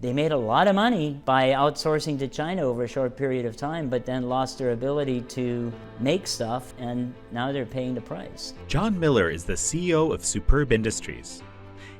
They made a lot of money by outsourcing to China over a short period of time, but then lost their ability to make stuff, and now they're paying the price. John Miller is the CEO of Superb Industries.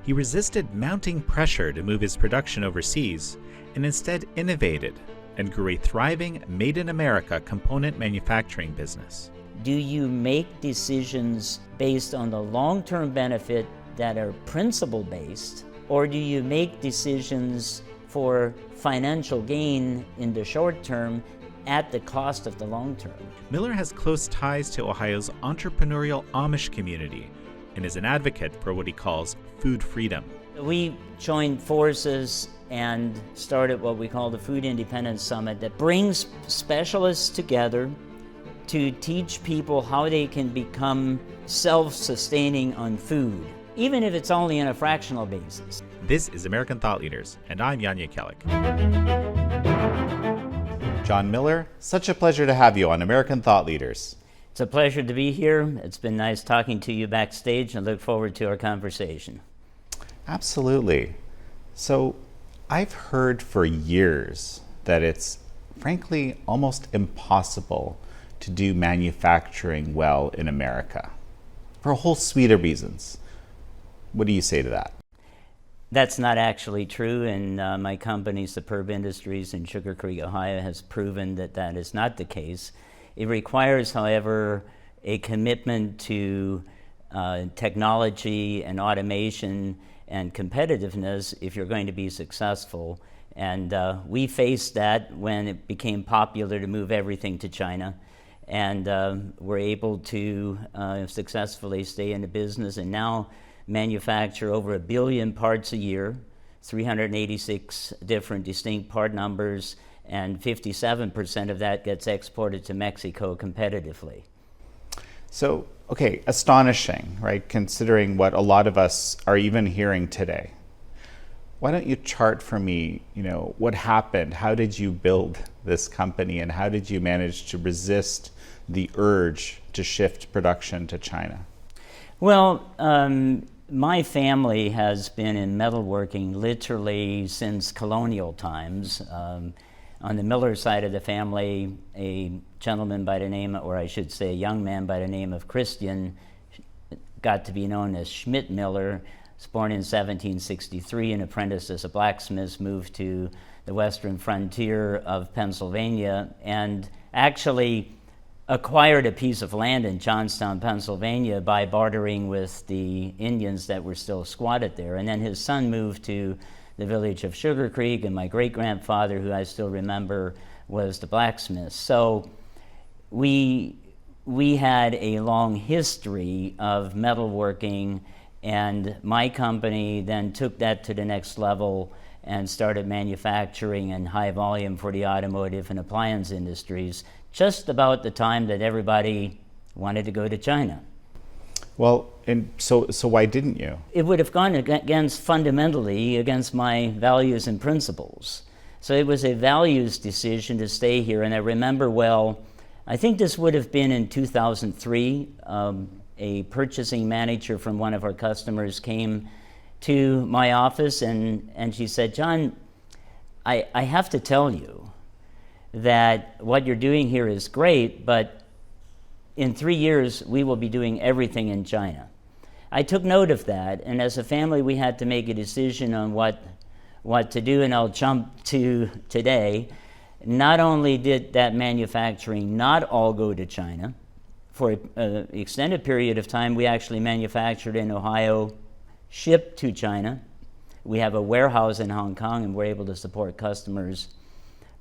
He resisted mounting pressure to move his production overseas and instead innovated and grew a thriving Made in America component manufacturing business. Do you make decisions based on the long-term benefit that are principle-based, or do you make decisions for financial gain in the short term at the cost of the long term? Miller has close ties to Ohio's entrepreneurial Amish community and is an advocate for what he calls food freedom. We joined forces and started what we call the Food Independence Summit that brings specialists together to teach people how they can become self-sustaining on food, even if it's only on a fractional basis. This is American Thought Leaders, and I'm Jan Jekielek. John Miller, such a pleasure to have you on American Thought Leaders. It's a pleasure to be here. It's been nice talking to you backstage, and look forward to our conversation. Absolutely. So, I've heard for years that it's frankly almost impossible to do manufacturing well in America for a whole suite of reasons. What do you say to that? That's not actually true, and my company, Superb Industries in Sugar Creek, Ohio, has proven that that is not the case. It requires, however, a commitment to technology and automation and competitiveness if you're going to be successful. And we faced that when it became popular to move everything to China. And we're able to successfully stay in the business and now manufacture over 1 billion parts a year, 386 different distinct part numbers, and 57% of that gets exported to Mexico competitively. So, okay, astonishing, right? Considering what a lot of us are even hearing today. Why don't you chart for me, what happened? How did you build this company, and how did you manage to resist the urge to shift production to China? Well, my family has been in metalworking literally since colonial times. On the Miller side of the family, a gentleman by the name, or I should say a young man by the name of Christian, got to be known as Schmidt Miller, was born in 1763, an apprentice as a blacksmith, moved to the western frontier of Pennsylvania, and actually acquired a piece of land in Johnstown, Pennsylvania by bartering with the Indians that were still squatted there. And then his son moved to the village of Sugar Creek, and my great-grandfather, who I still remember, was the blacksmith. So we had a long history of metalworking, and my company then took that to the next level and started manufacturing in high volume for the automotive and appliance industries, just about the time that everybody wanted to go to China. Well, and so why didn't you? It would have gone fundamentally against my values and principles. So it was a values decision to stay here. And I remember well, I think this would have been in 2003, a purchasing manager from one of our customers came to my office and she said, "John, I have to tell you that what you're doing here is great, but in 3 years, we will be doing everything in China." I took note of that, and as a family, we had to make a decision on what to do, and I'll jump to today. Not only did that manufacturing not all go to China, for an extended period of time, we actually manufactured in Ohio, shipped to China. We have a warehouse in Hong Kong, and we're able to support customers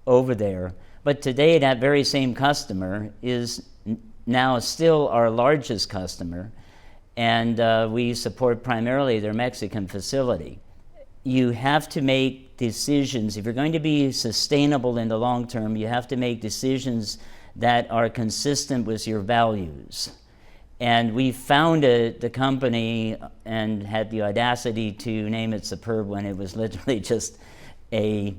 over there. But today, that very same customer is now still our largest customer, and we support primarily their Mexican facility. You have to make decisions. If you're going to be sustainable in the long term, you have to make decisions that are consistent with your values. And we founded the company and had the audacity to name it Superb when it was literally just a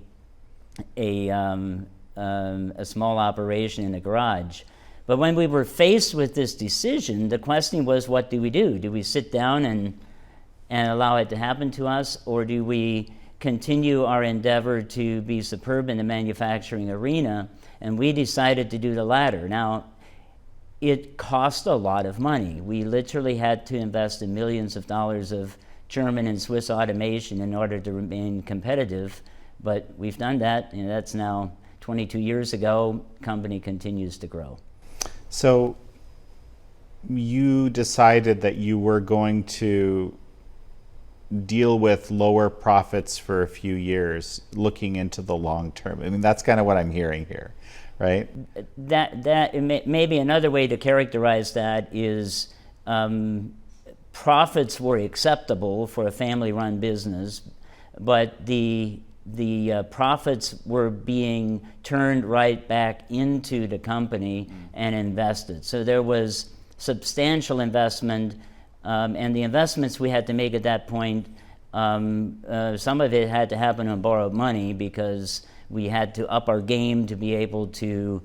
small operation in a garage. But when we were faced with this decision, the question was, what do we do? Do we sit down and allow it to happen to us, or do we continue our endeavor to be superb in the manufacturing arena, and we decided to do the latter. Now, it cost a lot of money. We literally had to invest in millions of dollars of German and Swiss automation in order to remain competitive, but we've done that, and that's now 22 years ago. The company continues to grow. So you decided that you were going to deal with lower profits for a few years, looking into the long term. I mean, that's kind of what I'm hearing here, right? Maybe another way to characterize that is profits were acceptable for a family-run business, but the profits were being turned right back into the company and invested. So there was substantial investment, and the investments we had to make at that point, some of it had to happen on borrowed money because we had to up our game to be able to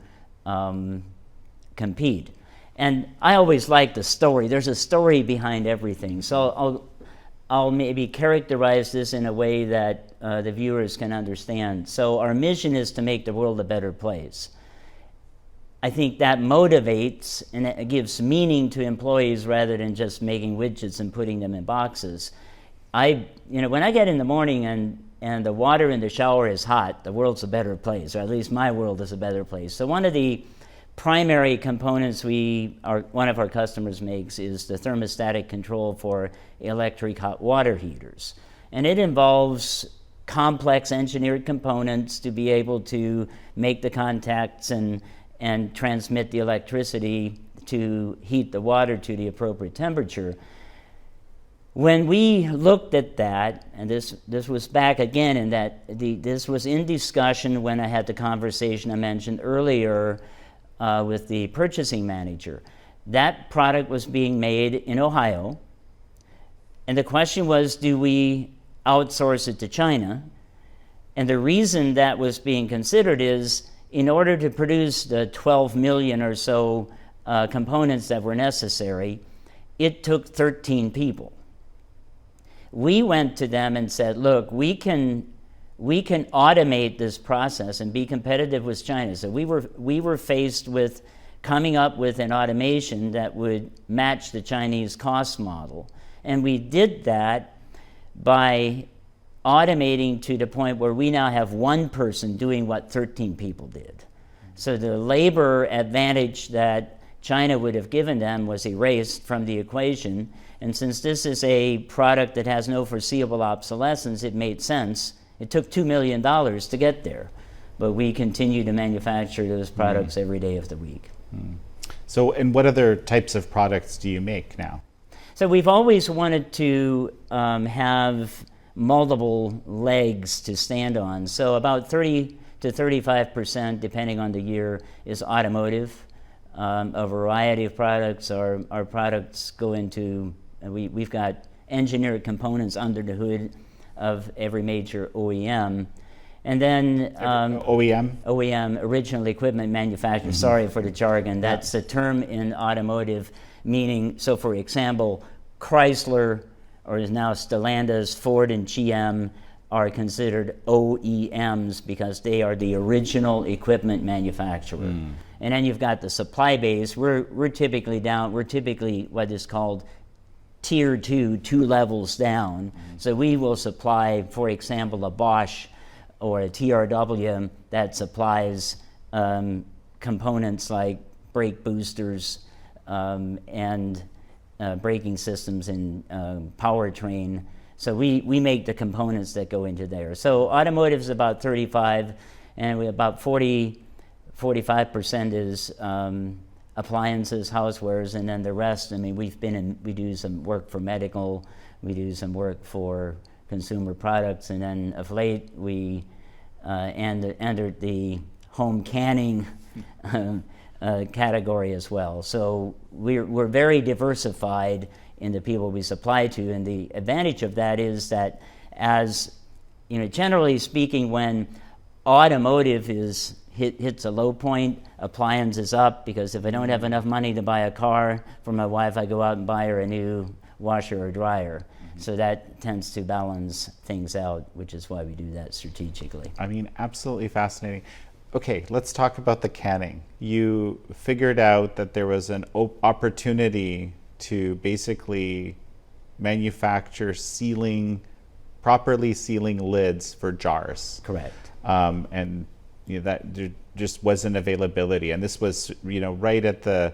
compete. And I always like the story. There's a story behind everything. So I'll maybe characterize this in a way that the viewers can understand. So our mission is to make the world a better place. I think that motivates and it gives meaning to employees rather than just making widgets and putting them in boxes. When I get in the morning and the water in the shower is hot, the world's a better place, or at least my world is a better place. So one of the primary components one of our customers makes is the thermostatic control for electric hot water heaters. And it involves complex engineered components to be able to make the contacts and transmit the electricity to heat the water to the appropriate temperature. When we looked at that, and this was back again in that this was in discussion when I had the conversation I mentioned earlier with the purchasing manager. That product was being made in Ohio, and the question was, do we outsource it to China? And the reason that was being considered is in order to produce the 12 million or so components that were necessary, it took 13 people. We went to them and said, look, we can automate this process and be competitive with China. So we were faced with coming up with an automation that would match the Chinese cost model. And we did that by automating to the point where we now have one person doing what 13 people did. So the labor advantage that China would have given them was erased from the equation. And since this is a product that has no foreseeable obsolescence, it made sense. It took $2 million to get there, but we continue to manufacture those products every day of the week. So, and what other types of products do you make now? So we've always wanted to have multiple legs to stand on. So about 30 to 35%, depending on the year, is automotive. A variety of products. Our products go into, we've got engineered components under the hood of every major OEM. And then OEM? OEM, original equipment manufacturer. Sorry for the jargon. That's a term in automotive, meaning, so for example, Chrysler, or is now Stellantis, Ford, and GM are considered OEMs because they are the original equipment manufacturer. And then you've got the supply base. We're typically what is called tier 2 levels down. So we will supply, for example, a Bosch or a TRW that supplies components like brake boosters and braking systems and powertrain. So we make the components that go into there. So automotive is about 35, and we about 45% is appliances, housewares, and then the rest. I mean, we do some work for medical, we do some work for consumer products, and then of late we entered the home canning category as well. So we're very diversified in the people we supply to, and the advantage of that is that, as generally speaking, when automotive hits a low point, appliance is up, because if I don't have enough money to buy a car for my wife, I go out and buy her a new washer or dryer. So that tends to balance things out, which is why we do that strategically. I mean, absolutely fascinating. Okay, let's talk about the canning. You figured out that there was an opportunity to basically manufacture properly sealing lids for jars. Correct. And that there just wasn't availability. And this was, right at the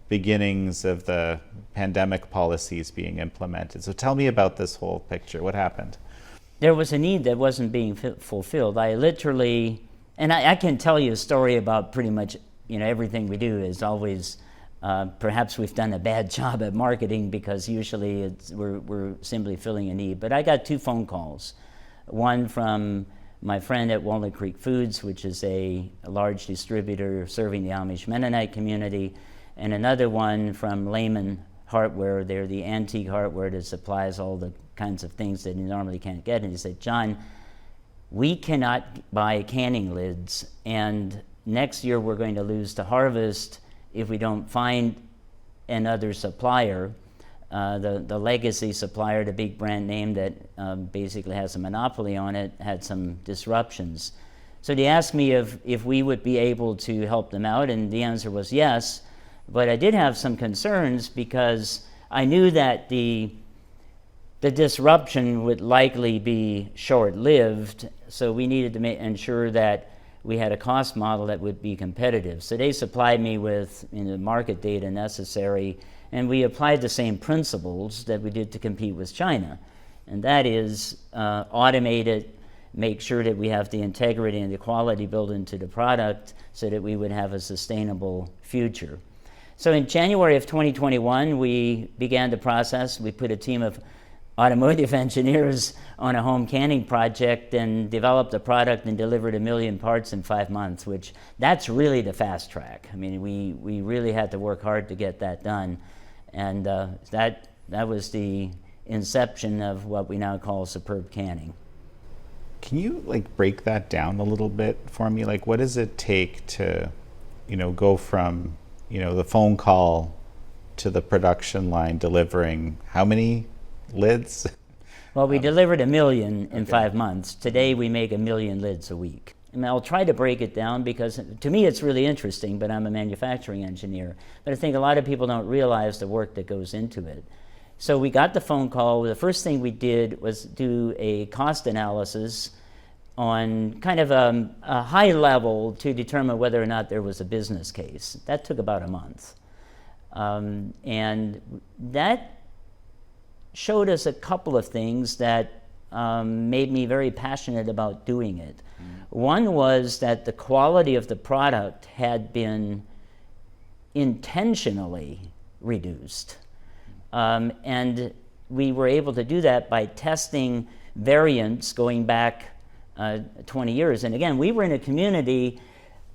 beginnings of the pandemic policies being implemented. So tell me about this whole picture. What happened? There was a need that wasn't being fulfilled. I literally, and I can tell you a story about pretty much, everything we do is always, perhaps we've done a bad job at marketing because usually we're simply filling a need. But I got 2 phone calls. One from my friend at Walnut Creek Foods, which is a large distributor serving the Amish Mennonite community, and another one from Lyme Hardware. They're the antique hardware that supplies all the kinds of things that you normally can't get. And he said, John, we cannot buy canning lids, and next year we're going to lose the harvest if we don't find another supplier. The legacy supplier, the big brand name that basically has a monopoly on it, had some disruptions. So they asked me if we would be able to help them out, and the answer was yes. But I did have some concerns because I knew that the disruption would likely be short-lived, so we needed to ensure that we had a cost model that would be competitive. So they supplied me with market data necessary, and we applied the same principles that we did to compete with China. And that is automate it, make sure that we have the integrity and the quality built into the product so that we would have a sustainable future. So in January of 2021, we began the process. We put a team of automotive engineers on a home canning project and developed a product and delivered 1 million parts in 5 months, which that's really the fast track. I mean, we really had to work hard to get that done. And that was the inception of what we now call superb canning. Can you break that down a little bit for me? What does it take to, go from, the phone call to the production line delivering how many lids? Well, we delivered 1 million in 5 months. Today we make 1 million lids a week. And I'll try to break it down because to me it's really interesting, but I'm a manufacturing engineer. But I think a lot of people don't realize the work that goes into it. So we got the phone call. The first thing we did was do a cost analysis on kind of a high level to determine whether or not there was a business case. That took about a month. And that showed us a couple of things that made me very passionate about doing it. One was that the quality of the product had been intentionally reduced. And we were able to do that by testing variants going back 20 years. And again, we were in a community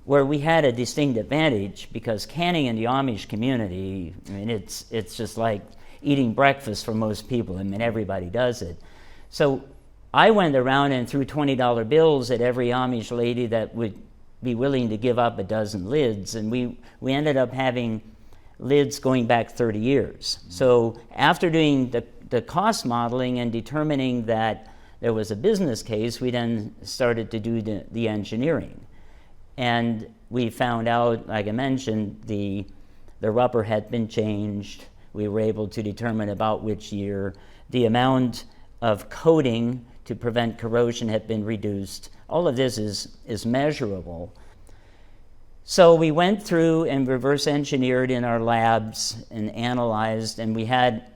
where we had a distinct advantage because canning in the Amish community, I mean, it's just like eating breakfast for most people. I mean, everybody does it. So I went around and threw $20 bills at every Amish lady that would be willing to give up a dozen lids. And we ended up having lids going back 30 years. So after doing the cost modeling and determining that there was a business case, we then started to do the engineering. And we found out, like I mentioned, the rubber had been changed. We were able to determine about which year. The amount of coating to prevent corrosion had been reduced. All of this is measurable. So we went through and reverse engineered in our labs and analyzed, and we had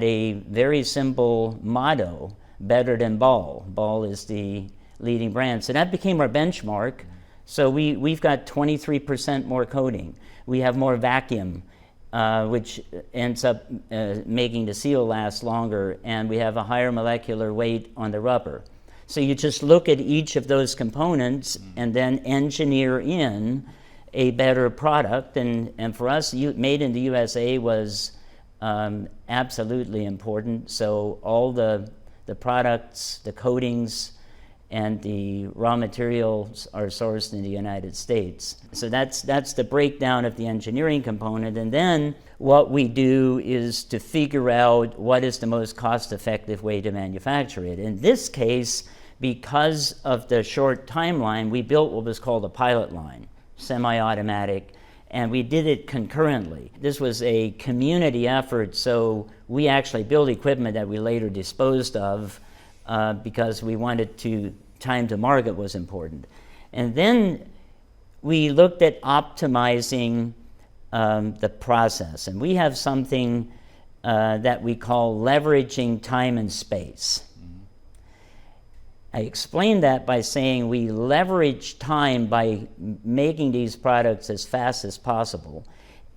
a very simple motto: better than Ball. Ball is the leading brand. So that became our benchmark. So we've got 23% more coating. We have more vacuum, which ends up making the seal last longer, and we have a higher molecular weight on the rubber. So you just look at each of those components and then engineer in a better product. And for us, made in the USA was absolutely important. So all the products, the coatings, and the raw materials are sourced in the United States. So that's the breakdown of the engineering component. And then what we do is to figure out what is the most cost-effective way to manufacture it. In this case, because of the short timeline, we built what was called a pilot line, semi-automatic, and we did it concurrently. This was a community effort, so we actually built equipment that we later disposed of because we wanted to, time to market was important. And then we looked at optimizing the process, and we have something that we call leveraging time and space. I explain that by saying we leverage time by making these products as fast as possible,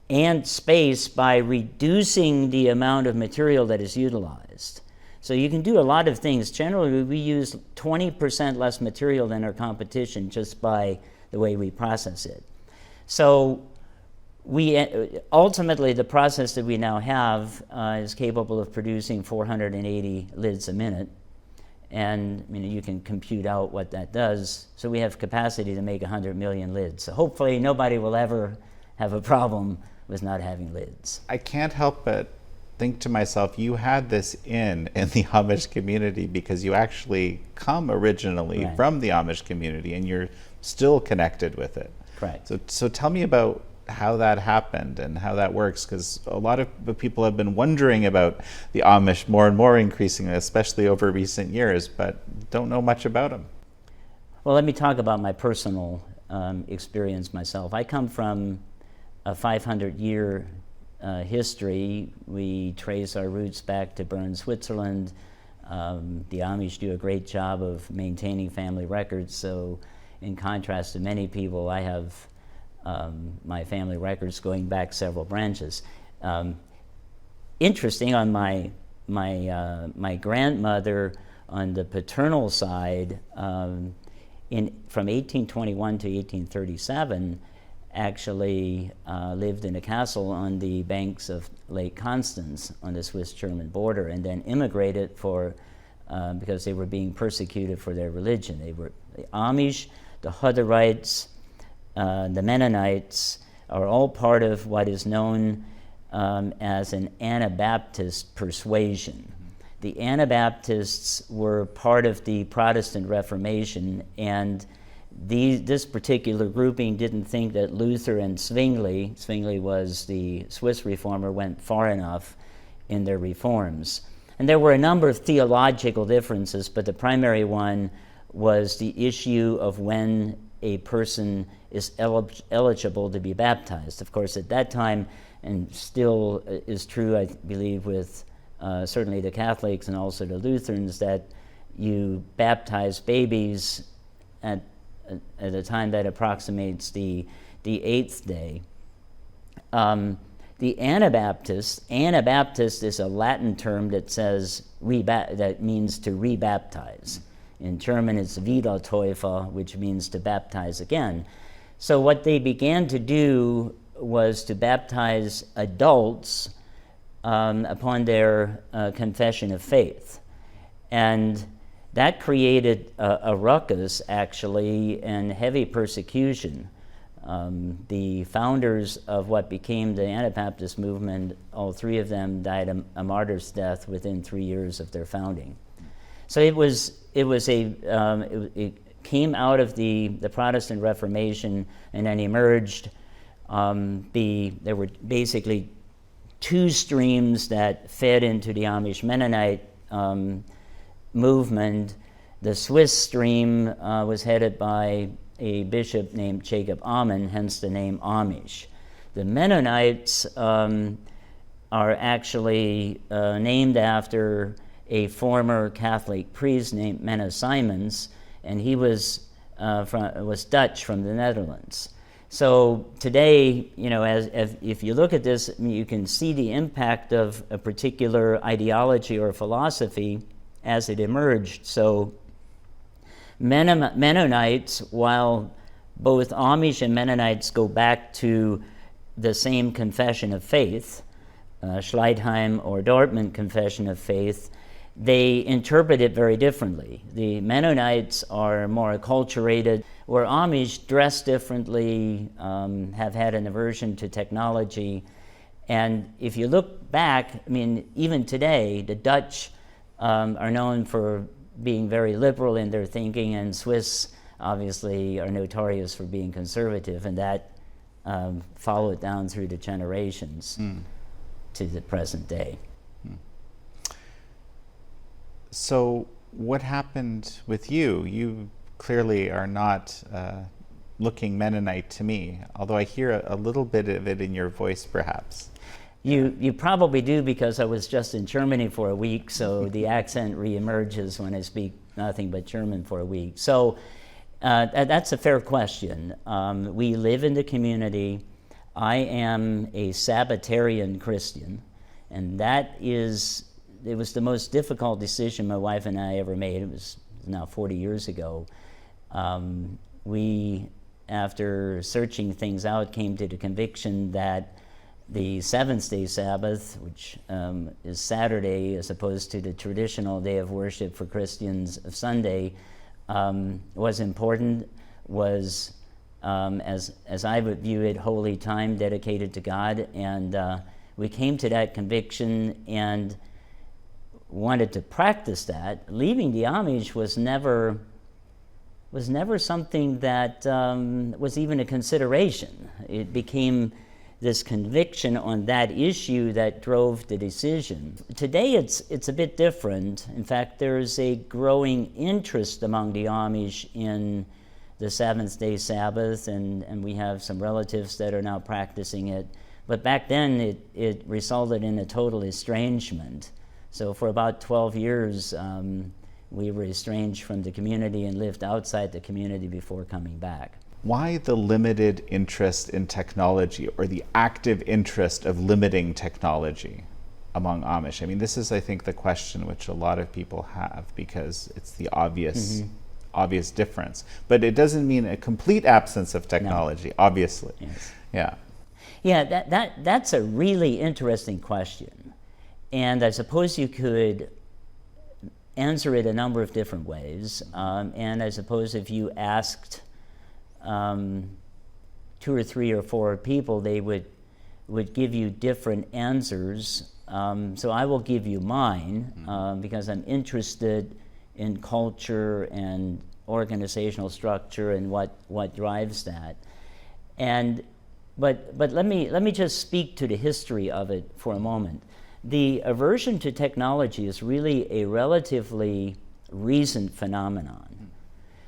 and space by reducing the amount of material that is utilized. So you can do a lot of things. Generally, we use 20% less material than our competition just by the way we process it. So we ultimately, the process that we now have is capable of producing 480 lids a minute. And you can compute out what that does. So we have capacity to make 100 million lids. So hopefully nobody will ever have a problem with not having lids. I can't help but think to myself, you had this in the Amish community because you actually come originally from the Amish community and you're still connected with it. Correct. So tell me about how that happened and how that works, because a lot of people have been wondering about the Amish more and more increasingly, especially over recent years, but don't know much about them. Well, let me talk about my personal experience myself. I come from a 500-year history. We trace our roots back to Bern, Switzerland. The Amish do a great job of maintaining family records, so in contrast to many people, I have my family records going back several branches. Interesting, on my grandmother on the paternal side, from 1821 to 1837, actually lived in a castle on the banks of Lake Constance on the Swiss-German border, and then immigrated because they were being persecuted for their religion. They were the Amish, the Hutterites, the Mennonites are all part of what is known as an Anabaptist persuasion. The Anabaptists were part of the Protestant Reformation, and this particular grouping didn't think that Luther and Zwingli was the Swiss reformer, went far enough in their reforms. And there were a number of theological differences, but the primary one was the issue of when a person is eligible to be baptized. Of course, at that time, and still is true, I believe, with certainly the Catholics and also the Lutherans, that you baptize babies at a time that approximates the 8th day. The Anabaptist is a Latin term that says that means to rebaptize. In German, it's Wiedertäufer, which means to baptize again. So what they began to do was to baptize adults upon their confession of faith. And that created a ruckus, actually, and heavy persecution. The founders of what became the Anabaptist movement, all three of them died a martyr's death within 3 years of their founding. So it came out of the Protestant Reformation and then emerged. There were basically two streams that fed into the Amish Mennonite movement. The Swiss stream was headed by a bishop named Jacob Ammon, hence the name Amish. The Mennonites are actually named after a former Catholic priest named Menno Simons, and he was Dutch from the Netherlands. So today, if you look at this, you can see the impact of a particular ideology or philosophy as it emerged. So Mennonites, while both Amish and Mennonites go back to the same confession of faith, Schleitheim or Dortmund Confession of Faith, they interpret it very differently. The Mennonites are more acculturated, where Amish dress differently, have had an aversion to technology, And if you look back, I mean, even today, the Dutch are known for being very liberal in their thinking, and Swiss obviously are notorious for being conservative, and that followed down through the generations to the present day. So what happened with you? You clearly are not looking Mennonite to me, although I hear a little bit of it in your voice, perhaps. You probably do, because I was just in Germany for a week, so the accent reemerges when I speak nothing but German for a week. So that's a fair question. We live in the community. I am a Sabbatarian Christian, and it was the most difficult decision my wife and I ever made. It was now 40 years ago. We, after searching things out, came to the conviction that the seventh-day Sabbath, which is Saturday as opposed to the traditional day of worship for Christians of Sunday, was important, was, as I would view it, holy time dedicated to God. And we came to that conviction and wanted to practice that. Leaving the Amish was never something that was even a consideration. It became this conviction on that issue that drove the decision. Today it's a bit different. In fact, there's a growing interest among the Amish in the seventh-day Sabbath, and we have some relatives that are now practicing it. But back then it resulted in a total estrangement. So for about 12 years, we were estranged from the community and lived outside the community before coming back. Why the limited interest in technology, or the active interest of limiting technology among Amish? I mean, this is, I think, the question which a lot of people have, because it's the obvious difference. But it doesn't mean a complete absence of technology, no. Obviously. Yes. Yeah. Yeah, that's a really interesting question. And I suppose you could answer it a number of different ways. And I suppose if you asked 2 or 3 or 4 people, they would give you different answers. So I will give you mine, because I'm interested in culture and organizational structure and what drives that. But let me just speak to the history of it for a moment. The aversion to technology is really a relatively recent phenomenon.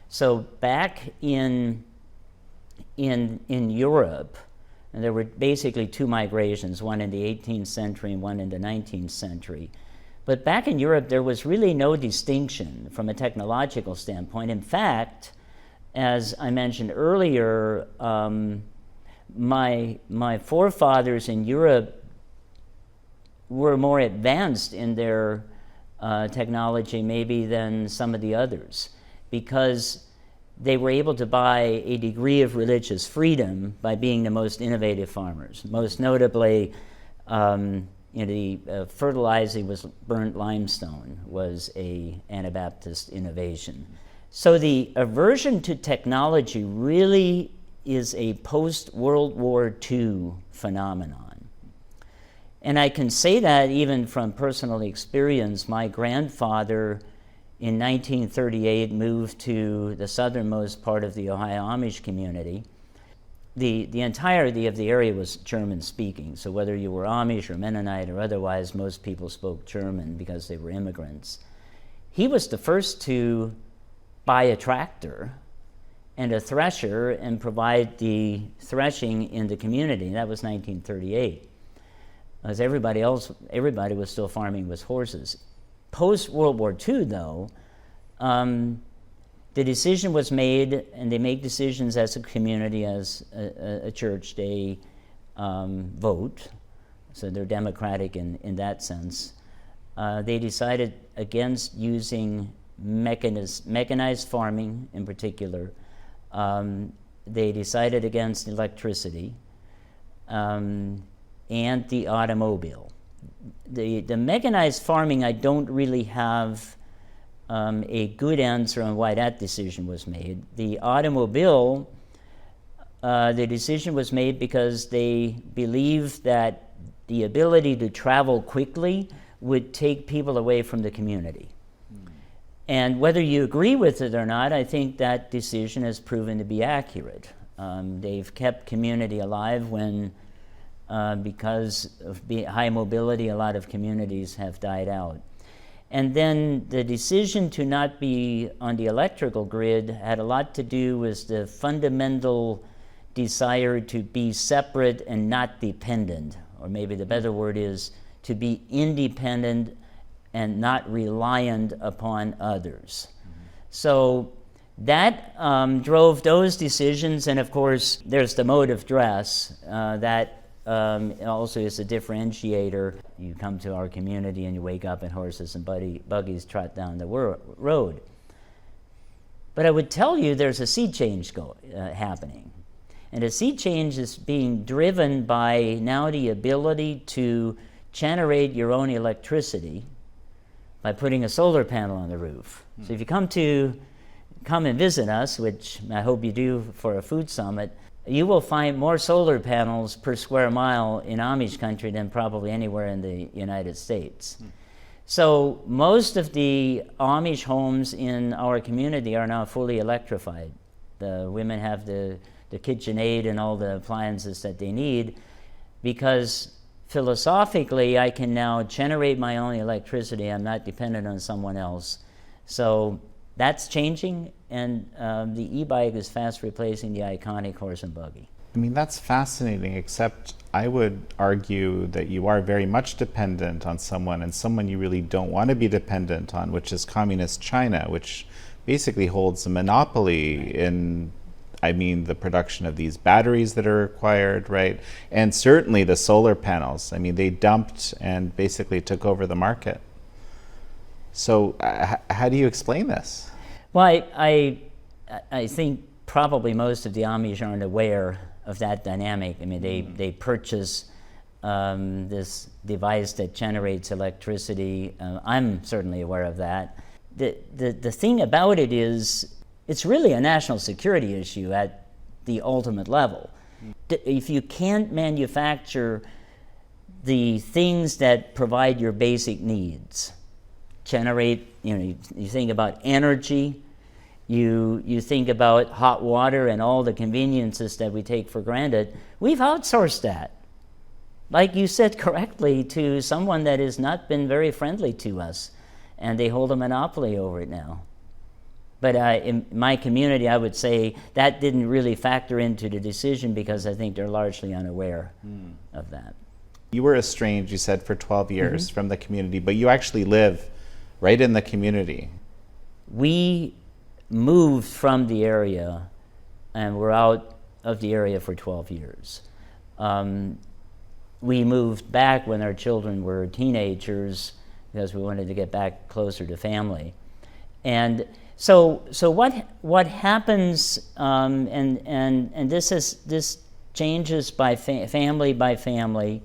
So back in Europe, and there were basically 2 migrations, one in the 18th century and one in the 19th century. But back in Europe, there was really no distinction from a technological standpoint. In fact, as I mentioned earlier, my forefathers in Europe were more advanced in their technology maybe than some of the others, because they were able to buy a degree of religious freedom by being the most innovative farmers. Most notably, fertilizing with burnt limestone was an Anabaptist innovation. So the aversion to technology really is a post-World War II phenomenon. And I can say that even from personal experience. My grandfather in 1938 moved to the southernmost part of the Ohio Amish community. The entirety of the area was German-speaking, so whether you were Amish or Mennonite or otherwise, most people spoke German because they were immigrants. He was the first to buy a tractor and a thresher and provide the threshing in the community. That was 1938. As everybody was still farming with horses. Post-World War II, though, the decision was made, and they make decisions as a community, as a church. They vote, so they're democratic in that sense. They decided against using mechanized farming in particular. They decided against electricity. And the automobile. The mechanized farming, I don't really have a good answer on why that decision was made. The automobile, the decision was made because they believed that the ability to travel quickly would take people away from the community. And whether you agree with it or not, I think that decision has proven to be accurate. They've kept community alive when, because of high mobility, a lot of communities have died out. And then the decision to not be on the electrical grid had a lot to do with the fundamental desire to be separate and not dependent, or maybe the better word is to be independent and not reliant upon others. So that drove those decisions, and of course there's the mode of dress that also is a differentiator. You come to our community and you wake up and horses and buggies trot down the road. But I would tell you there's a sea change happening. And a sea change is being driven by now the ability to generate your own electricity by putting a solar panel on the roof. So if you come and visit us, which I hope you do for a food summit, you will find more solar panels per square mile in Amish country than probably anywhere in the United States. So most of the Amish homes in our community are now fully electrified. The women have the KitchenAid and all the appliances that they need, because philosophically I can now generate my own electricity. I'm not dependent on someone else. So that's changing, and the e-bike is fast replacing the iconic horse and buggy. I mean, that's fascinating, except I would argue that you are very much dependent on someone, and someone you really don't want to be dependent on, which is communist China, which basically holds a monopoly in, the production of these batteries that are required, right? And certainly the solar panels. I mean, they dumped and basically took over the market. So how do you explain this? Well, I think probably most of the Amish aren't aware of that dynamic. I mean, they purchase this device that generates electricity. I'm certainly aware of that. The thing about it is, it's really a national security issue at the ultimate level. If you can't manufacture the things that provide your basic needs, generate, you think about energy, you think about hot water and all the conveniences that we take for granted, we've outsourced that. Like you said correctly, to someone that has not been very friendly to us, and they hold a monopoly over it now. But in my community, I would say that didn't really factor into the decision, because I think they're largely unaware of that. You were estranged, you said, for 12 years from the community, but you actually live right in the community. We moved from the area, and we're out of the area for 12 years. We moved back when our children were teenagers, because we wanted to get back closer to family. And so what happens, and this changes by family by family.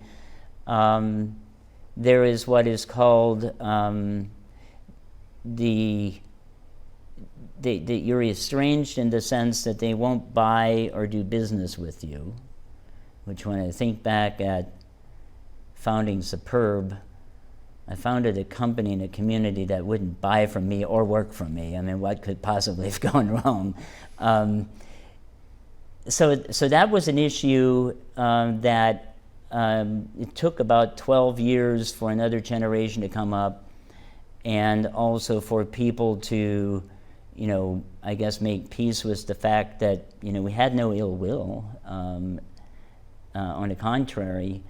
There is what is called you're estranged in the sense that they won't buy or do business with you, which, when I think back at founding Superb, I founded a company in a community that wouldn't buy from me or work from me. I mean, what could possibly have gone wrong? So that was an issue that it took about 12 years for another generation to come up, and also for people to, I guess, make peace with the fact that, we had no ill will. On the contrary,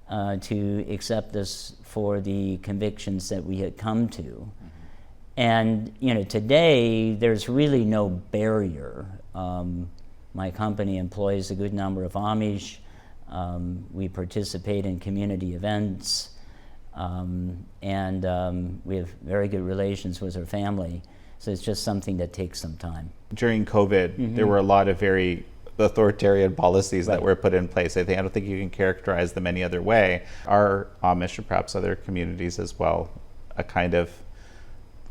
to accept us for the convictions that we had come to. And today there's really no barrier. My company employs a good number of Amish. We participate in community events, and we have very good relations with our family. So it's just something that takes some time. During COVID, there were a lot of very authoritarian policies that were put in place. I don't think you can characterize them any other way. Are Amish, or perhaps other communities as well, a kind of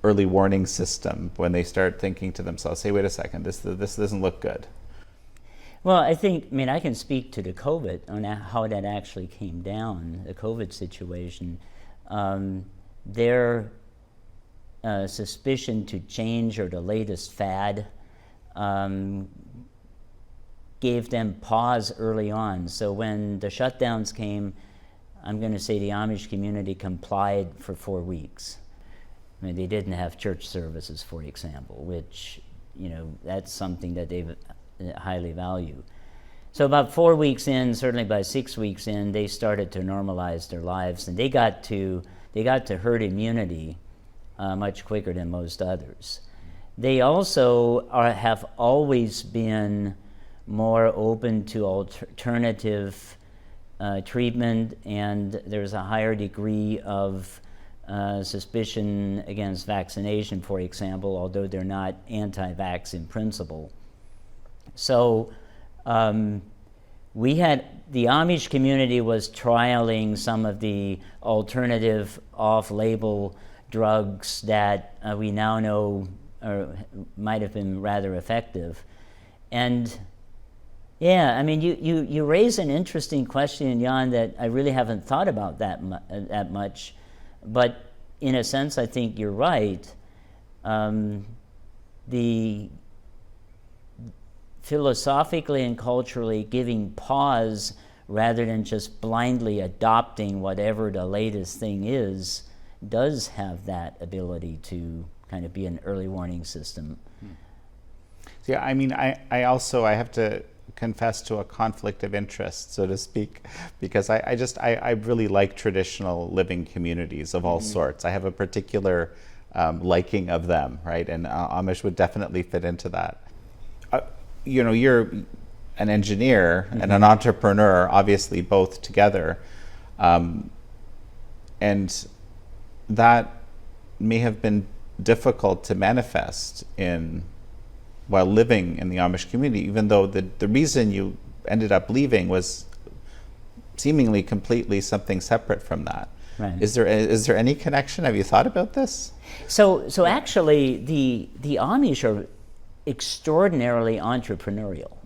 early warning system when they start thinking to themselves, hey, wait a second, this doesn't look good? Well, I mean, I can speak to the COVID, on how that actually came down, the COVID situation. Their suspicion to change, or the latest fad, gave them pause early on. So when the shutdowns came, I'm going to say the Amish community complied for 4 weeks. I mean, they didn't have church services, for example, which, that's something that they highly value. So about 4 weeks in, certainly by 6 weeks in, they started to normalize their lives, and they got to herd immunity much quicker than most others. They also have always been more open to alternative treatment, and there's a higher degree of suspicion against vaccination, for example, although they're not anti-vax in principle. So the Amish community was trialing some of the alternative off-label drugs that we now know might have been rather effective. And yeah, I mean, you raise an interesting question, Jan, that I really haven't thought about that much. But in a sense, I think you're right. The philosophically and culturally giving pause rather than just blindly adopting whatever the latest thing is does have that ability to kind of be an early warning system. Yeah, I mean, I have to confess to a conflict of interest, so to speak, because I really like traditional living communities of all sorts. I have a particular liking of them, right? And Amish would definitely fit into that. You're an engineer and an entrepreneur, obviously both together, and that may have been difficult to manifest while living in the Amish community, even though the reason you ended up leaving was seemingly completely something separate from that. Right. Is there any connection? Have you thought about this? So actually, the Amish are extraordinarily entrepreneurial.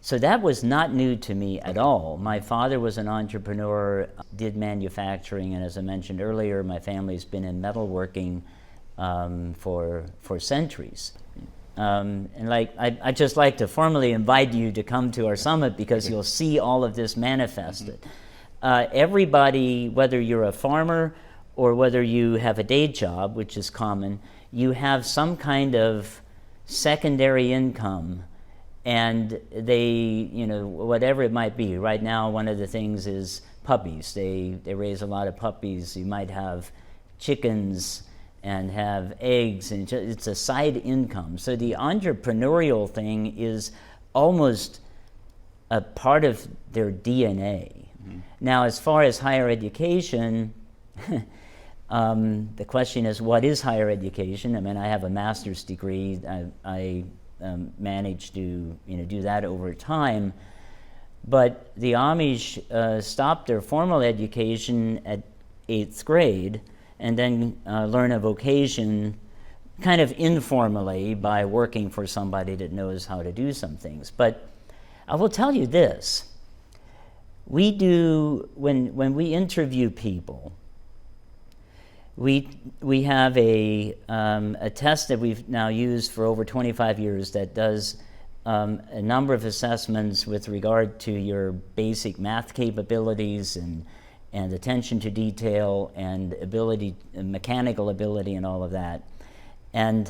So that was not new to me at all. My father was an entrepreneur, did manufacturing, and as I mentioned earlier, my family's been in metalworking for centuries. And I'd just like to formally invite you to come to our summit, because you'll see all of this manifested. Everybody, whether you're a farmer or whether you have a day job, which is common, you have some kind of secondary income, and they, whatever it might be. Right now, one of the things is puppies. They raise a lot of puppies. You might have chickens and have eggs, and it's a side income. So the entrepreneurial thing is almost a part of their DNA. Now, as far as higher education, the question is, what is higher education? I mean, I have a master's degree. I managed to do that over time. But the Amish stopped their formal education at 8th grade and then learn a vocation kind of informally by working for somebody that knows how to do some things. But I will tell you this. We do, when we interview people, we have a test that we've now used for over 25 years that does a number of assessments with regard to your basic math capabilities and attention to detail and ability, mechanical ability, and all of that. And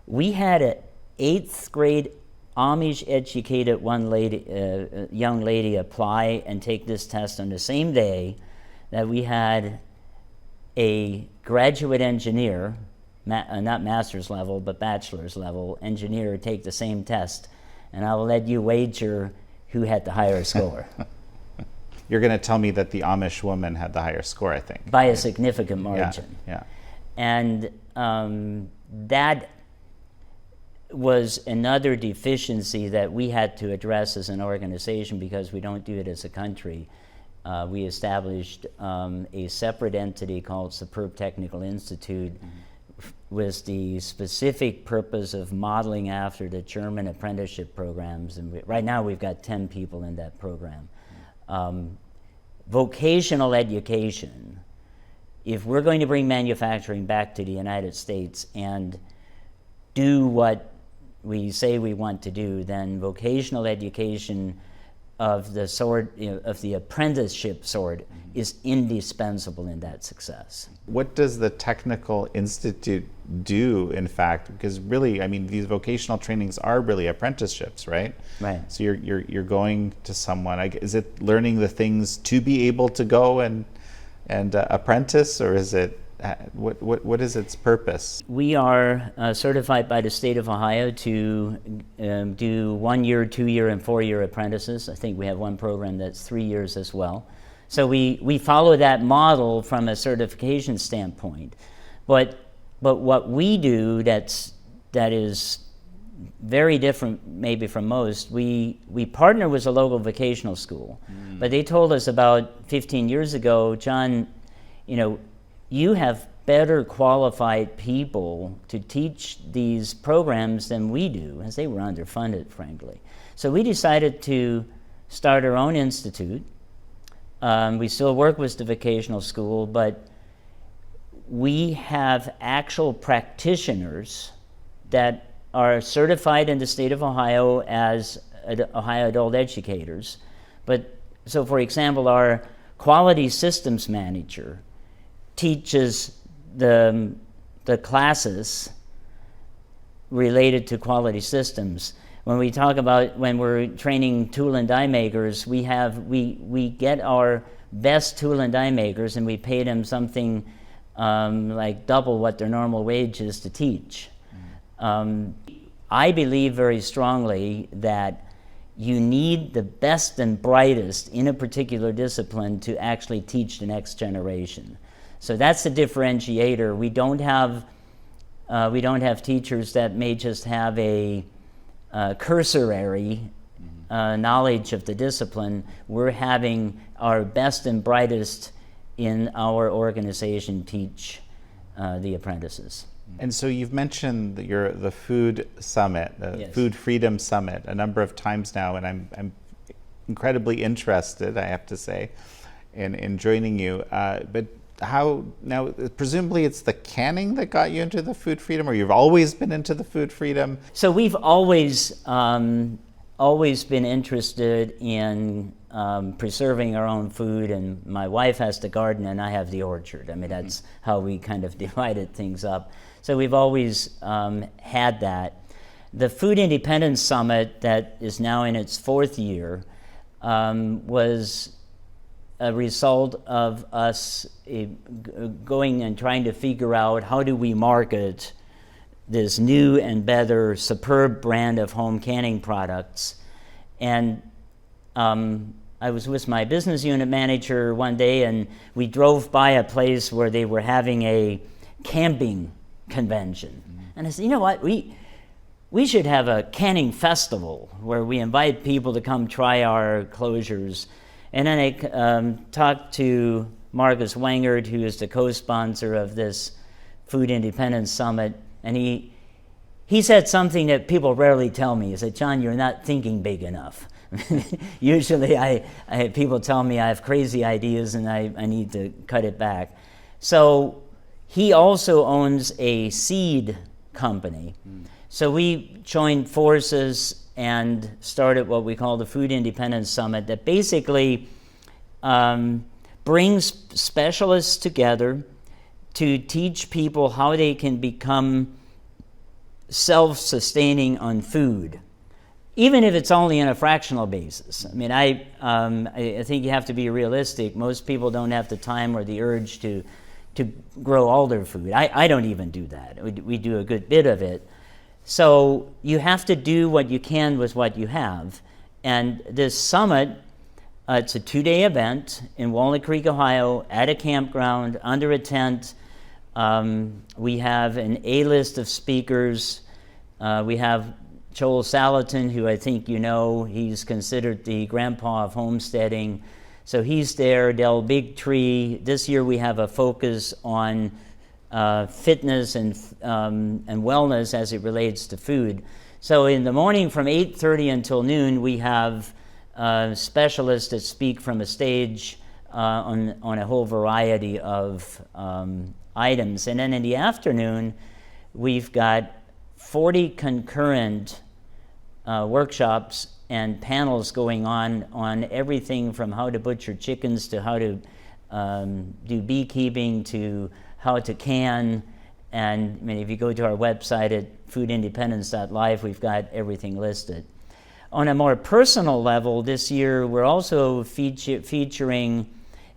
we had an 8th grade Amish educated young lady apply and take this test on the same day that we had a graduate engineer, not master's level, but bachelor's level engineer, take the same test. And I will let you wager who had the higher score. You're going to tell me that the Amish woman had the higher score, I think. By a significant margin. Yeah. And that was another deficiency that we had to address as an organization, because we don't do it as a country. We established a separate entity called Superb Technical Institute, with the specific purpose of modeling after the German apprenticeship programs. And right now we've got 10 people in that program. Vocational education, if we're going to bring manufacturing back to the United States and do what we say we want to do, then vocational education of the sort, of the apprenticeship sort, is indispensable in that success. What does the Technical Institute do, in fact? Because really, I mean, these vocational trainings are really apprenticeships, right? Right. So you're going to someone. Is it learning the things to be able to go and apprentice, or is it what is its purpose? We are certified by the state of Ohio to do 1 year, 2 year, and 4 year apprentices. I think we have one program that's 3 years as well. So we follow that model from a certification standpoint. But what we do that is very different maybe from most, we partner with a local vocational school. But they told us about 15 years ago, John, you have better qualified people to teach these programs than we do, as they were underfunded, frankly. So we decided to start our own institute. We still work with the vocational school, but we have actual practitioners that are certified in the state of Ohio as Ohio adult educators. But so, for example, our quality systems manager teaches the classes related to quality systems. When we talk about when we're training tool and die makers, we get our best tool and die makers and we pay them something like double what their normal wage is to teach. I believe very strongly that you need the best and brightest in a particular discipline to actually teach the next generation. So that's the differentiator. We don't have teachers that may just have a cursory knowledge of the discipline. We're having our best and brightest in our organization teach the apprentices. And so you've mentioned the Food Summit, the Yes. Food Freedom Summit, a number of times now, and I'm incredibly interested, I have to say, in joining you. But how now? Presumably, it's the canning that got you into the food freedom, or you've always been into the food freedom. So we've always been interested in preserving our own food, and my wife has the garden and I have the orchard. I mean, that's how we kind of divided things up. So we've always had that. The Food Independence Summit, that is now in its 4th year, was a result of us going and trying to figure out how do we market this new and better superb brand of home canning products. And I was with my business unit manager one day and we drove by a place where they were having a camping convention. And I said, you know what, we should have a canning festival where we invite people to come try our closures. And then I talked to Marcus Wangert, who is the co-sponsor of this Food Independence Summit, and he said something that people rarely tell me. He said, John, you're not thinking big enough. Usually people tell me I have crazy ideas and I need to cut it back. So he also owns a seed company. So we joined forces and started what we call the Food Independence Summit, that basically brings specialists together to teach people how they can become self-sustaining on food, even if it's only on a fractional basis. I mean, I think you have to be realistic. Most people don't have the time or the urge to grow all their food. I don't even do that. We do a good bit of it. So you have to do what you can with what you have. And this summit, it's a 2-day event in Walnut Creek, Ohio, at a campground, under a tent. We have an A-list of speakers. We have Joel Salatin, who I think you know. He's considered the grandpa of homesteading. So he's there. Del Bigtree. This year we have a focus on fitness and wellness as it relates to food. So in the morning from 8:30 until noon, we have specialists that speak from a stage on a whole variety of items. And then in the afternoon, we've got 40 concurrent workshops and panels going on everything from how to butcher chickens to how to do beekeeping to how to can. And I mean, if you go to our website at foodindependence.life, we've got everything listed. On a more personal level, this year we're also featuring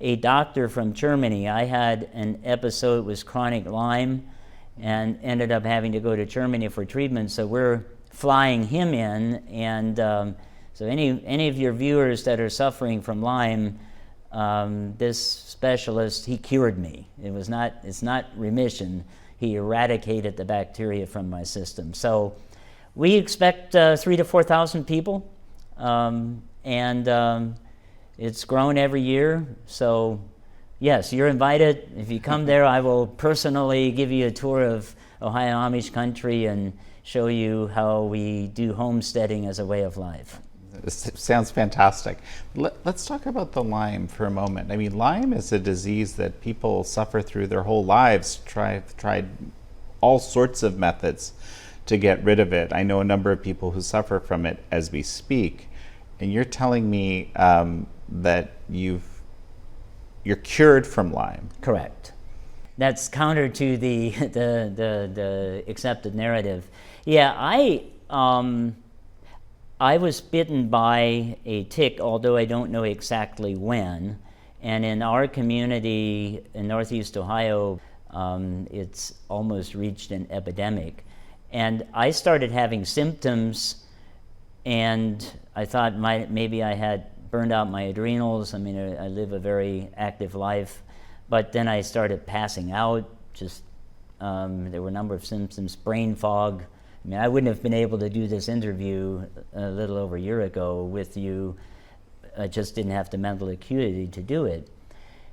a doctor from Germany. I had an episode with chronic Lyme and ended up having to go to Germany for treatment, so we're flying him in. And so any of your viewers that are suffering from Lyme, this specialist, he cured me. It's not remission. He eradicated the bacteria from my system. So we expect 3,000 to 4,000 people, and it's grown every year. So yes, you're invited. If you come there, I will personally give you a tour of Ohio Amish country and show you how we do homesteading as a way of life. This sounds fantastic. Let's talk about the Lyme for a moment. I mean, Lyme is a disease that people suffer through their whole lives, tried all sorts of methods to get rid of it. I know a number of people who suffer from it as we speak. And you're telling me that you're cured from Lyme. Correct. That's counter to the accepted narrative. Yeah, I was bitten by a tick, although I don't know exactly when. And in our community in Northeast Ohio, it's almost reached an epidemic. And I started having symptoms, and I thought maybe I had burned out my adrenals. I mean, I live a very active life. But then I started passing out. Just there were a number of symptoms, brain fog. I mean, I wouldn't have been able to do this interview a little over a year ago with you. I just didn't have the mental acuity to do it.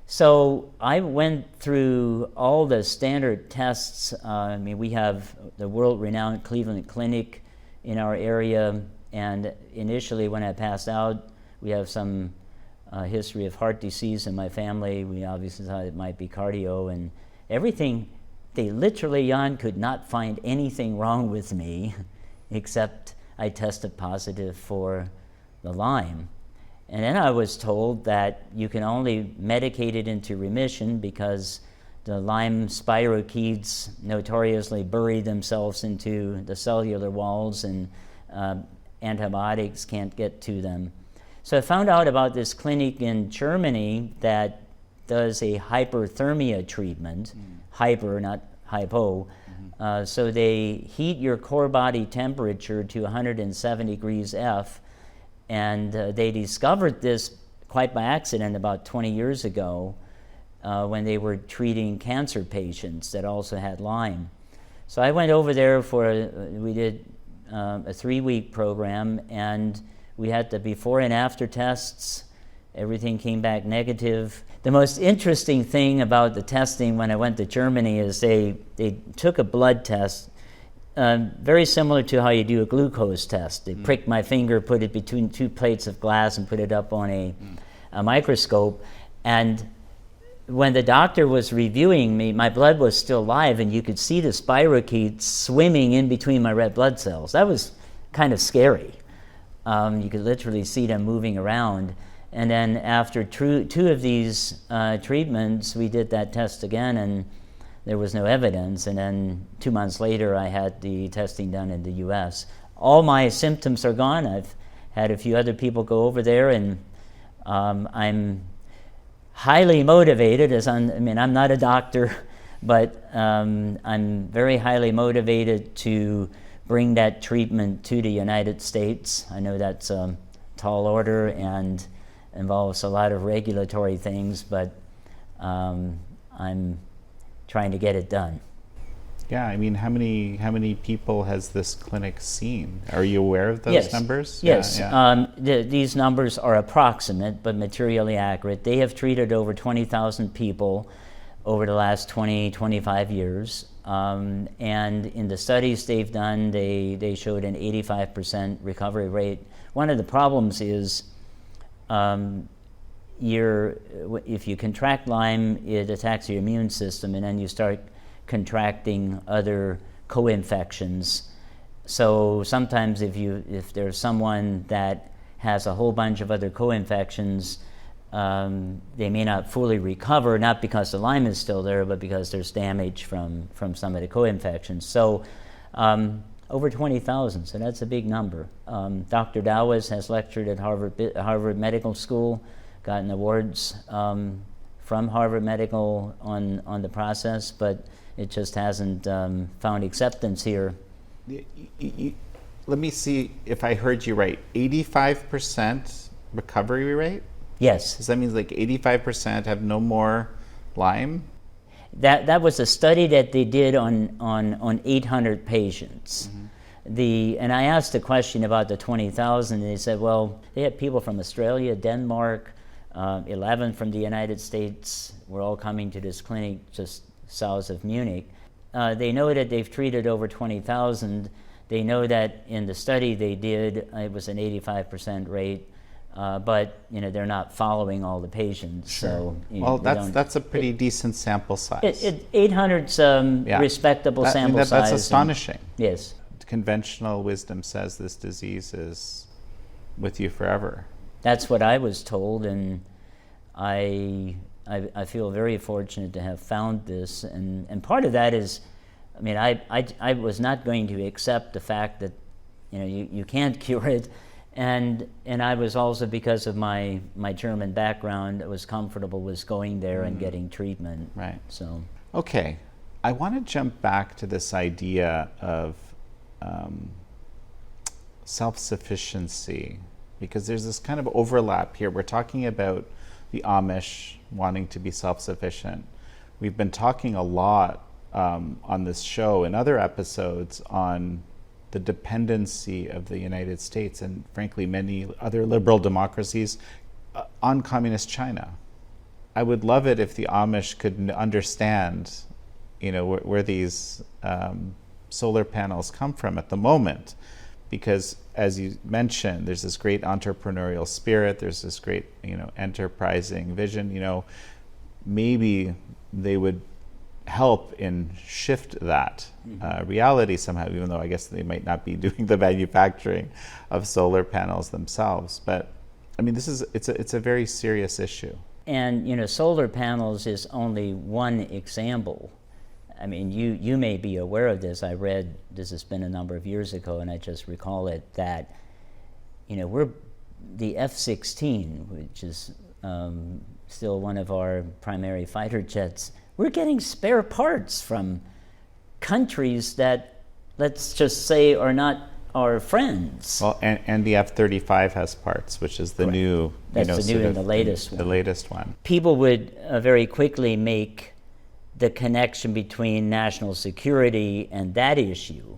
So I went through all the standard tests. I mean, we have the world-renowned Cleveland Clinic in our area, and initially when I passed out, we have some history of heart disease in my family. We obviously thought it might be cardio, and everything. They literally, Jan, could not find anything wrong with me except I tested positive for the Lyme. And then I was told that you can only medicate it into remission because the Lyme spirochetes notoriously bury themselves into the cellular walls, and antibiotics can't get to them. So I found out about this clinic in Germany that does a hyperthermia treatment, hyper, not hypo. So they heat your core body temperature to 107 degrees F, and they discovered this quite by accident about 20 years ago when they were treating cancer patients that also had Lyme. So I went over there we did a 3-week program, and we had the before and after tests. Everything came back negative. The most interesting thing about the testing when I went to Germany is they took a blood test, very similar to how you do a glucose test. They pricked my finger, put it between 2 plates of glass, and put it up on a microscope. And when the doctor was reviewing me, my blood was still live, and you could see the spirochetes swimming in between my red blood cells. That was kind of scary. You could literally see them moving around. And then after 2 of these treatments, we did that test again, and there was no evidence. And then 2 months later, I had the testing done in the U.S. All my symptoms are gone. I've had a few other people go over there, and I'm highly motivated. I'm not a doctor, but I'm very highly motivated to bring that treatment to the United States. I know that's a tall order and involves a lot of regulatory things, but I'm trying to get it done. Yeah, I mean, how many people has this clinic seen? Are you aware of those numbers? Yes, Yeah. These numbers are approximate but materially accurate. They have treated over 20,000 people. over the last 20, 25 years. And in the studies they've done, they showed an 85% recovery rate. One of the problems is if you contract Lyme, it attacks your immune system, and then you start contracting other co-infections. So sometimes if there's someone that has a whole bunch of other co-infections, they may not fully recover, not because the Lyme is still there, but because there's damage from some of the co-infections. So over 20,000, so that's a big number. Dr. Dawes has lectured at Harvard Medical School, gotten awards from Harvard Medical on the process, but it just hasn't found acceptance here. Let me see if I heard you right. 85% recovery rate? Yes. Does that mean like 85% have no more Lyme? That was a study that they did on 800 patients. Mm-hmm. And I asked a question about the 20,000, and they said, well, they had people from Australia, Denmark, 11 from the United States. Were all coming to this clinic just south of Munich. They know that they've treated over 20,000. They know that in the study they did, it was an 85% rate. But they're not following all the patients. Sure. So that's a pretty decent sample size. 800's respectable sample size. That's astonishing. Yes. Conventional wisdom says this disease is with you forever. That's what I was told, and I feel very fortunate to have found this. And part of that is, I was not going to accept the fact that you can't cure it. And I was also, because of my German background, I was comfortable with going there and getting treatment. Right. So. Okay, I want to jump back to this idea of self-sufficiency, because there's this kind of overlap here. We're talking about the Amish wanting to be self-sufficient. We've been talking a lot on this show and other episodes on the dependency of the United States and frankly many other liberal democracies on communist China. I would love it if the Amish could understand, where these solar panels come from at the moment, because as you mentioned, there's this great entrepreneurial spirit, there's this great, enterprising vision. Maybe they would help in shift that reality somehow, even though I guess they might not be doing the manufacturing of solar panels themselves. But it's a very serious issue. And solar panels is only one example. You may be aware of this. I read, this has been a number of years ago, and I just recall it, that we're the F-16, which is still one of our primary fighter jets. We're getting spare parts from countries that, let's just say, are not our friends. Well, and the F-35 has parts, which is the new, that's the new and the latest one. The latest one. People would very quickly make the connection between national security and that issue.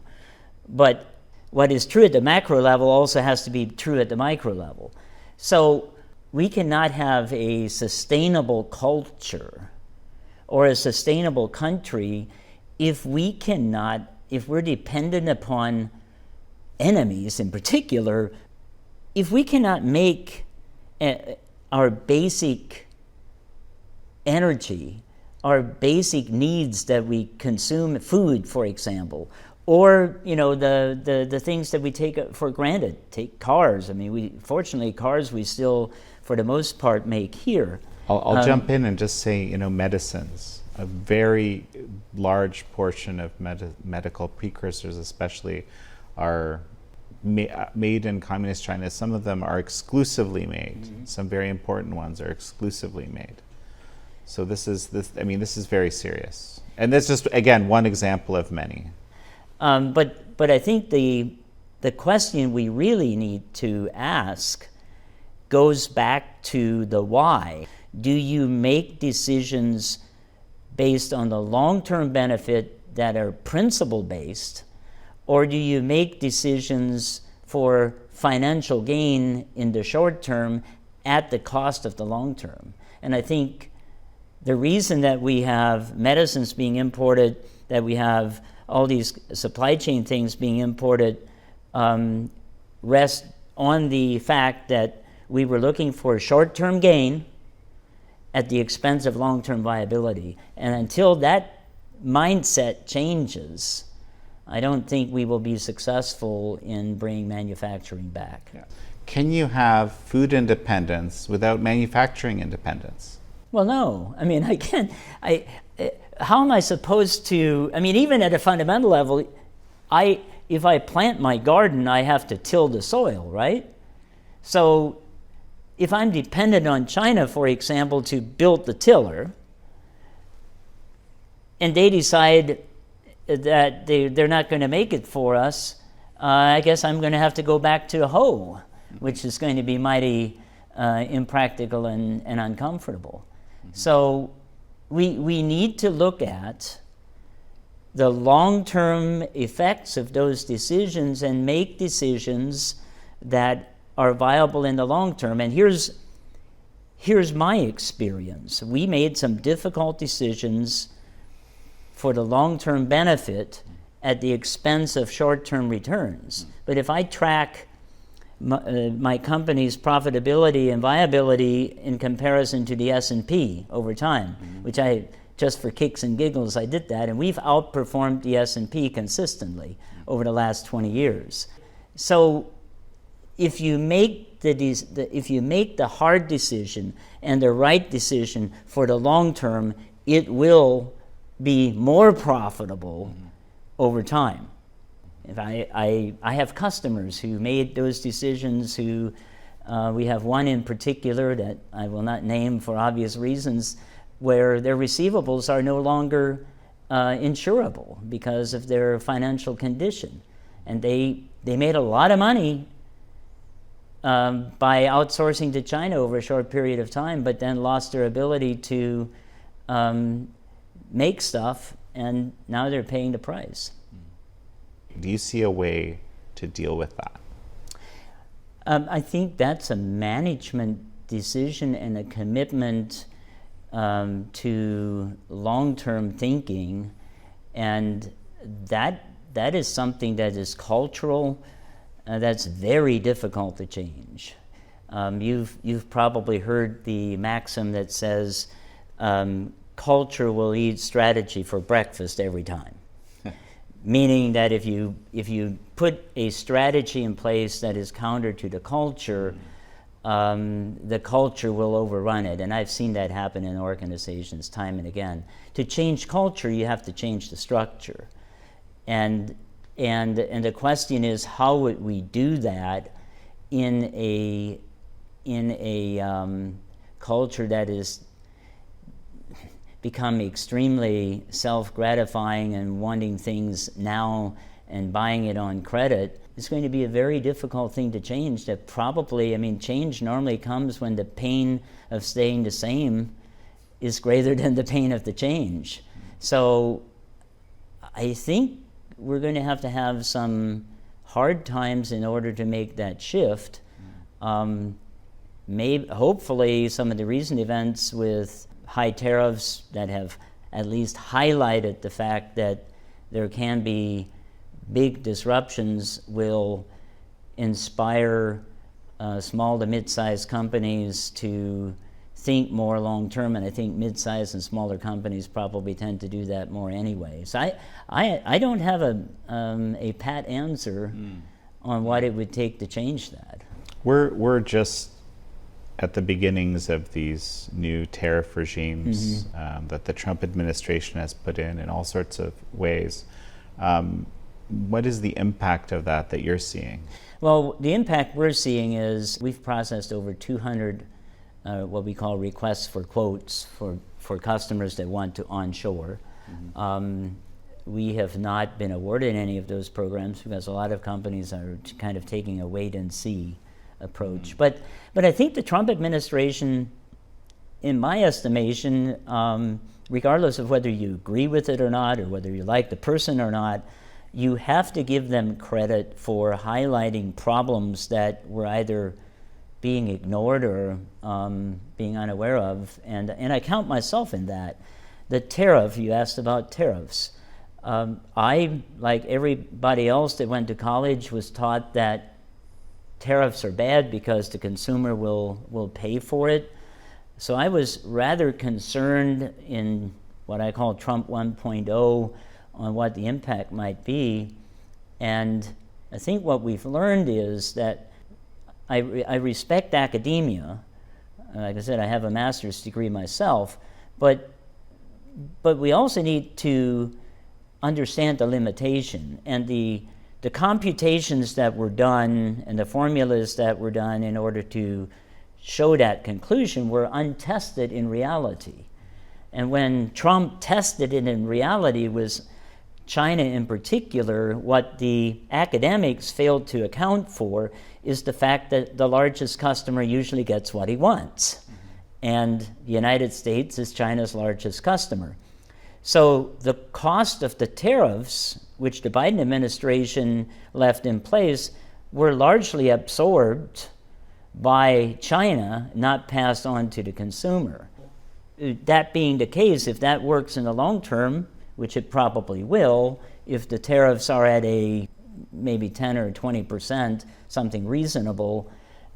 But what is true at the macro level also has to be true at the micro level. So we cannot have a sustainable culture or a sustainable country if we're dependent upon enemies in particular, if we cannot make our basic energy, our basic needs that we consume, food, for example, or the things that we take for granted, take cars. Fortunately, cars we still, for the most part, make here. I'll jump in and just say, medicines. A very large portion of medical precursors, especially, are made in communist China. Some of them are exclusively made. Mm-hmm. Some very important ones are exclusively made. So this is very serious. And that's just, again, one example of many. But I think the question we really need to ask goes back to the why. Do you make decisions based on the long-term benefit that are principle-based, or do you make decisions for financial gain in the short term at the cost of the long term? And I think the reason that we have medicines being imported, that we have all these supply chain things being imported, rest on the fact that we were looking for short-term gain at the expense of long-term viability. And until that mindset changes, I don't think we will be successful in bringing manufacturing back. Yeah. Can you have food independence without manufacturing independence? Well, no. I mean, I can't. How am I supposed to? I mean, even at a fundamental level, if I plant my garden, I have to till the soil, right? So, if I'm dependent on China, for example, to build the tiller, and they decide that they're not going to make it for us, I guess I'm going to have to go back to hoe, which is going to be mighty impractical and uncomfortable. So we need to look at the long-term effects of those decisions and make decisions that are viable in the long term. And here's my experience. We made some difficult decisions for the long-term benefit at the expense of short-term returns. But if I track my company's profitability and viability in comparison to the S&P over time, which I, just for kicks and giggles, I did that, and we've outperformed the S&P consistently over the last 20 years. So if you make the hard decision and the right decision for the long term, it will be more profitable over time. If I have customers who made those decisions, who we have one in particular that I will not name for obvious reasons, where their receivables are no longer insurable because of their financial condition. And they made a lot of money by outsourcing to China over a short period of time, but then lost their ability to make stuff, and now they're paying the price. Do you see a way to deal with that? I think that's a management decision and a commitment to long-term thinking, and that is something that is cultural. That's very difficult to change. You've probably heard the maxim that says culture will eat strategy for breakfast every time. Meaning that if you put a strategy in place that is counter to the culture will overrun it. And I've seen that happen in organizations time and again. To change culture, you have to change the structure. And the question is, how would we do that in a culture that is become extremely self-gratifying and wanting things now and buying it on credit? It's going to be a very difficult thing to change. That probably, change normally comes when the pain of staying the same is greater than the pain of the change. So I think we're going to have some hard times in order to make that shift. Hopefully some of the recent events with high tariffs that have at least highlighted the fact that there can be big disruptions will inspire small to mid-sized companies to think more long-term, and I think mid-sized and smaller companies probably tend to do that more anyway. So I don't have a pat answer on what it would take to change that. We're just at the beginnings of these new tariff regimes that the Trump administration has put in all sorts of ways. What is the impact of that you're seeing? Well, the impact we're seeing is we've processed over 200 what we call requests for quotes for customers that want to onshore. We have not been awarded any of those programs because a lot of companies are kind of taking a wait and see approach. But I think the Trump administration, in my estimation, regardless of whether you agree with it or not, or whether you like the person or not, you have to give them credit for highlighting problems that were either being ignored or being unaware of, and I count myself in that. The tariff, you asked about tariffs. I, like everybody else that went to college, was taught that tariffs are bad because the consumer will pay for it. So I was rather concerned in what I call Trump 1.0 on what the impact might be. And I think what we've learned is that I respect academia. Like I said, I have a master's degree myself, but we also need to understand the limitation, and the computations that were done and the formulas that were done in order to show that conclusion were untested in reality. And when Trump tested it in reality was China in particular, what the academics failed to account for is the fact that the largest customer usually gets what he wants. And the United States is China's largest customer. So the cost of the tariffs, which the Biden administration left in place, were largely absorbed by China, not passed on to the consumer. That being the case, if that works in the long term, which it probably will, if the tariffs are at a maybe 10 or 20%, something reasonable,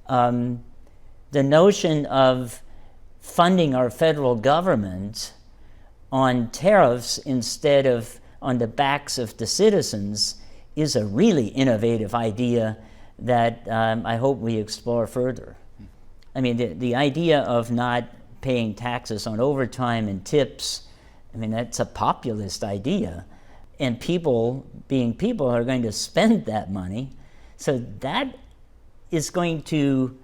the notion of funding our federal government on tariffs instead of on the backs of the citizens is a really innovative idea that I hope we explore further. I mean, the idea of not paying taxes on overtime and tips, I mean, that's a populist idea. And people, being people, are going to spend that money. So that is going to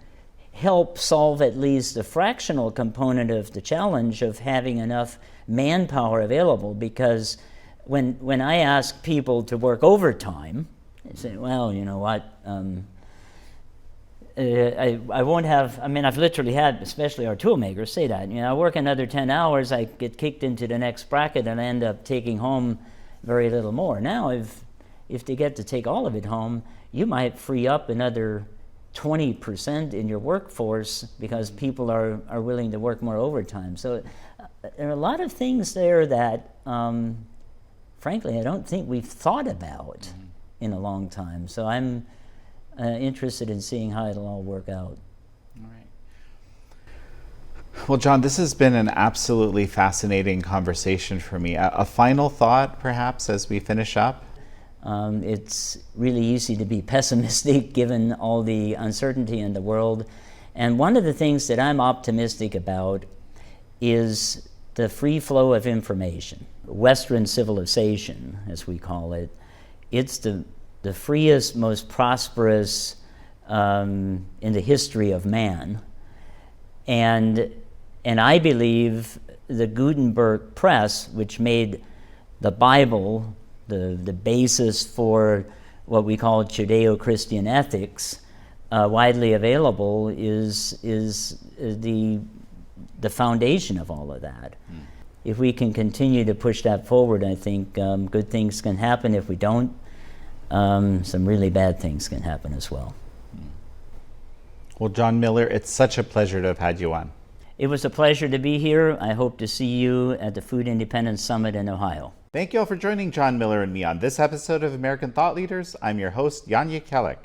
help solve at least a fractional component of the challenge of having enough manpower available, because when I ask people to work overtime, they say, well, you know what, I won't have, I mean, I've literally had, especially our tool makers, say that, you know, I work another 10 hours, I get kicked into the next bracket and I end up taking home very little more. Now, if they get to take all of it home, you might free up another 20% in your workforce because people are willing to work more overtime. So there are a lot of things there that, frankly, I don't think we've thought about in a long time. So I'm interested in seeing how it'll all work out. All right. Well, John, this has been an absolutely fascinating conversation for me. A final thought, perhaps, as we finish up? It's really easy to be pessimistic given all the uncertainty in the world. And one of the things that I'm optimistic about is the free flow of information. Western civilization, as we call it, it's the freest, most prosperous in the history of man. And I believe the Gutenberg press, which made the Bible the basis for what we call Judeo-Christian ethics, widely available, is the foundation of all of that. If we can continue to push that forward, I think good things can happen. If we don't, some really bad things can happen as well. Well, John Miller, it's such a pleasure to have had you on. It was a pleasure to be here. I hope to see you at the Food Independence Summit in Ohio. Thank you all for joining John Miller and me on this episode of American Thought Leaders. I'm your host, Jan Jekielek.